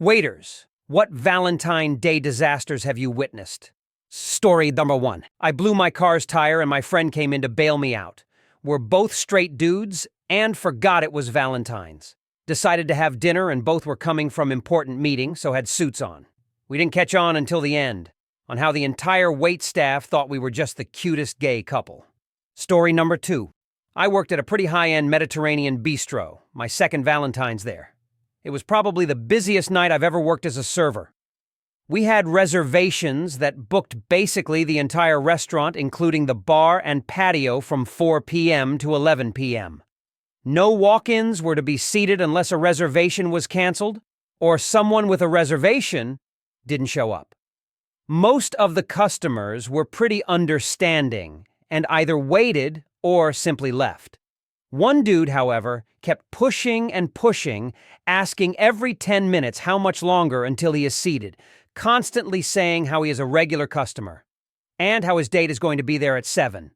Waiters, what Valentine Day disasters have you witnessed? Story number 1. I blew my car's tire and my friend came in to bail me out. We're both straight dudes and forgot it was Valentine's. Decided to have dinner and both were coming from important meetings, so had suits on. We didn't catch on until the end, on how the entire wait staff thought we were just the cutest gay couple. Story number 2. I worked at a pretty high-end Mediterranean bistro, my second Valentine's there. It was probably the busiest night I've ever worked as a server. We had reservations that booked basically the entire restaurant, including the bar and patio from 4 p.m. to 11 p.m. No walk-ins were to be seated unless a reservation was canceled, or someone with a reservation didn't show up. Most of the customers were pretty understanding and either waited or simply left. One dude, however, kept pushing and pushing, asking every 10 minutes how much longer until he is seated, constantly saying how he is a regular customer, and how his date is going to be there at 7.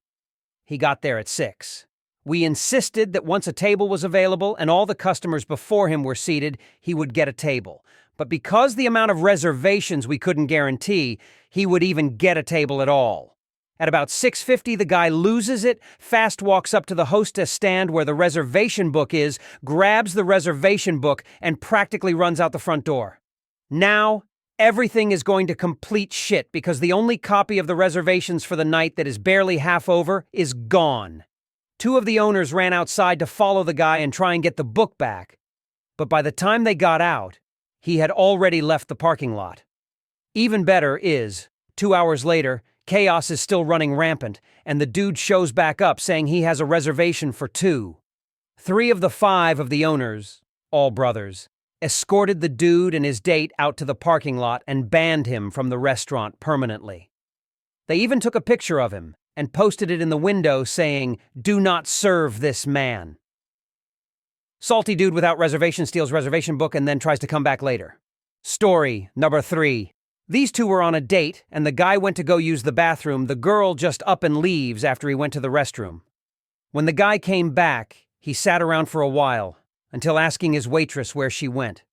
He got there at 6. We insisted that once a table was available and all the customers before him were seated, he would get a table. But because the amount of reservations we couldn't guarantee, he would even get a table at all. At about 6:50, the guy loses it, fast walks up to the hostess stand where the reservation book is, grabs the reservation book, and practically runs out the front door. Now, everything is going to complete shit because the only copy of the reservations for the night that is barely half over is gone. 2 of the owners ran outside to follow the guy and try and get the book back. But by the time they got out, he had already left the parking lot. Even better is, 2 hours later, chaos is still running rampant, and the dude shows back up saying he has a reservation for 2. 3 of the 5 of the owners, all brothers, escorted the dude and his date out to the parking lot and banned him from the restaurant permanently. They even took a picture of him and posted it in the window saying, "Do not serve this man." Salty dude without reservation steals reservation book and then tries to come back later. Story number 3. These 2 were on a date, and the guy went to go use the bathroom. The girl just up and leaves after he went to the restroom. When the guy came back, he sat around for a while, until asking his waitress where she went.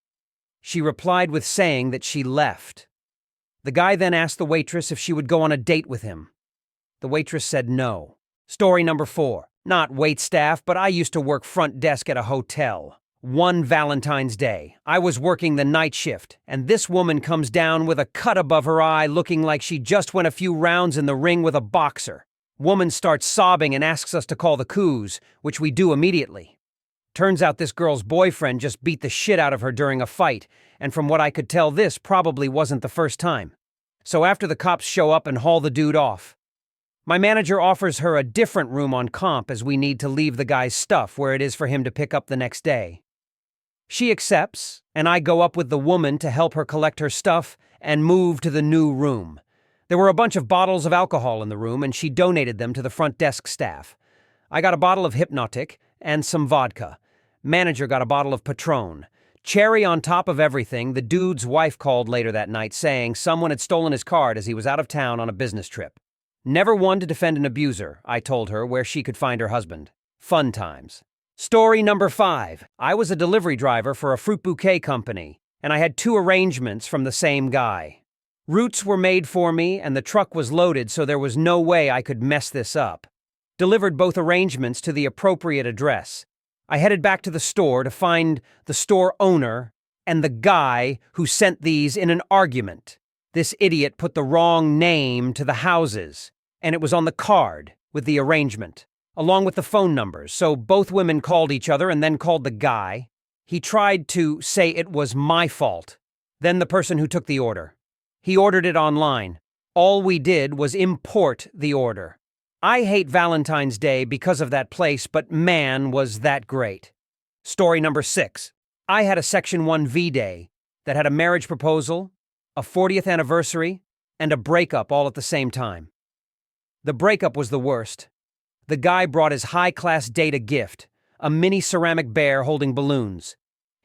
She replied with saying that she left. The guy then asked the waitress if she would go on a date with him. The waitress said no. Story number 4. Not waitstaff, but I used to work front desk at a hotel. One Valentine's Day, I was working the night shift, and this woman comes down with a cut above her eye looking like she just went a few rounds in the ring with a boxer. Woman starts sobbing and asks us to call the coos, which we do immediately. Turns out this girl's boyfriend just beat the shit out of her during a fight, and from what I could tell, this probably wasn't the first time. So after the cops show up and haul the dude off, my manager offers her a different room on comp as we need to leave the guy's stuff where it is for him to pick up the next day. She accepts, and I go up with the woman to help her collect her stuff and move to the new room. There were a bunch of bottles of alcohol in the room, and she donated them to the front desk staff. I got a bottle of Hypnotic and some vodka. Manager got a bottle of Patron. Cherry on top of everything, the dude's wife called later that night saying someone had stolen his card as he was out of town on a business trip. Never one to defend an abuser, I told her where she could find her husband. Fun times. Story number 5. I was a delivery driver for a fruit bouquet company, and I had 2 arrangements from the same guy. Routes were made for me, and the truck was loaded, so there was no way I could mess this up. Delivered both arrangements to the appropriate address. I headed back to the store to find the store owner and the guy who sent these in an argument. This idiot put the wrong name to the houses, and it was on the card with the arrangement, along with the phone numbers, so both women called each other and then called the guy. He tried to say it was my fault, then the person who took the order. He ordered it online. All we did was import the order. I hate Valentine's Day because of that place, but man, was that great. Story number 6. I had a Section 1 V-Day that had a marriage proposal, a 40th anniversary, and a breakup all at the same time. The breakup was the worst. The guy brought his high-class date a gift, a mini ceramic bear holding balloons.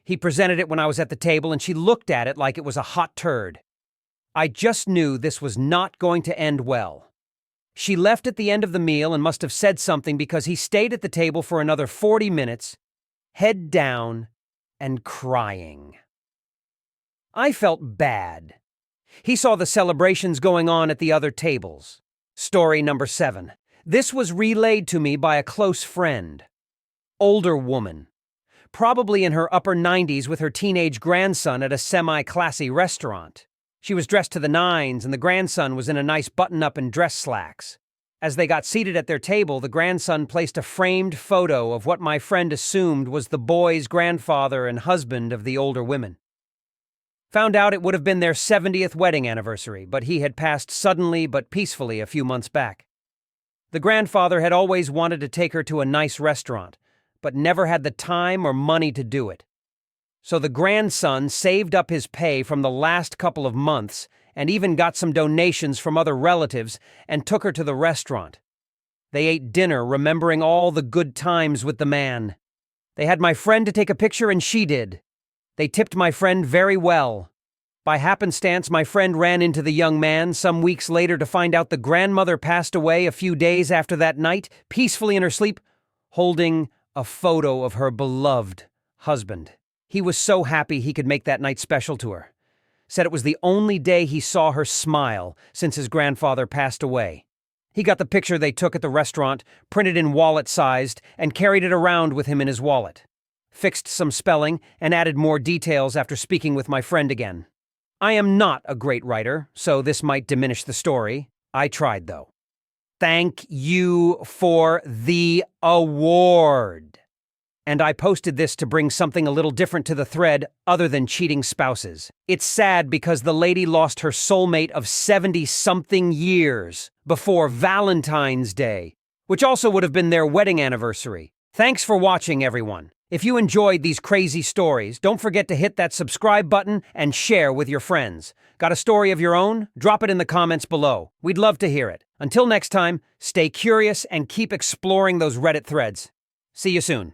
He presented it when I was at the table, and she looked at it like it was a hot turd. I just knew this was not going to end well. She left at the end of the meal and must have said something because he stayed at the table for another 40 minutes, head down and crying. I felt bad. He saw the celebrations going on at the other tables. Story number 7. This was relayed to me by a close friend. Older woman. Probably in her upper 90s with her teenage grandson at a semi-classy restaurant. She was dressed to the nines and the grandson was in a nice button-up and dress slacks. As they got seated at their table, the grandson placed a framed photo of what my friend assumed was the boy's grandfather and husband of the older women. Found out it would have been their 70th wedding anniversary, but he had passed suddenly but peacefully a few months back. The grandfather had always wanted to take her to a nice restaurant, but never had the time or money to do it. So the grandson saved up his pay from the last couple of months and even got some donations from other relatives and took her to the restaurant. They ate dinner, remembering all the good times with the man. They had my friend to take a picture and she did. They tipped my friend very well. By happenstance, my friend ran into the young man some weeks later to find out the grandmother passed away a few days after that night, peacefully in her sleep, holding a photo of her beloved husband. He was so happy he could make that night special to her. Said it was the only day he saw her smile since his grandfather passed away. He got the picture they took at the restaurant, printed in wallet-sized, and carried it around with him in his wallet. Fixed some spelling, and added more details after speaking with my friend again. I am not a great writer, so this might diminish the story. I tried, though. Thank you for the award. And I posted this to bring something a little different to the thread other than cheating spouses. It's sad because the lady lost her soulmate of 70-something years before Valentine's Day, which also would have been their wedding anniversary. Thanks for watching, everyone. If you enjoyed these crazy stories, don't forget to hit that subscribe button and share with your friends. Got a story of your own? Drop it in the comments below. We'd love to hear it. Until next time, stay curious and keep exploring those Reddit threads. See you soon.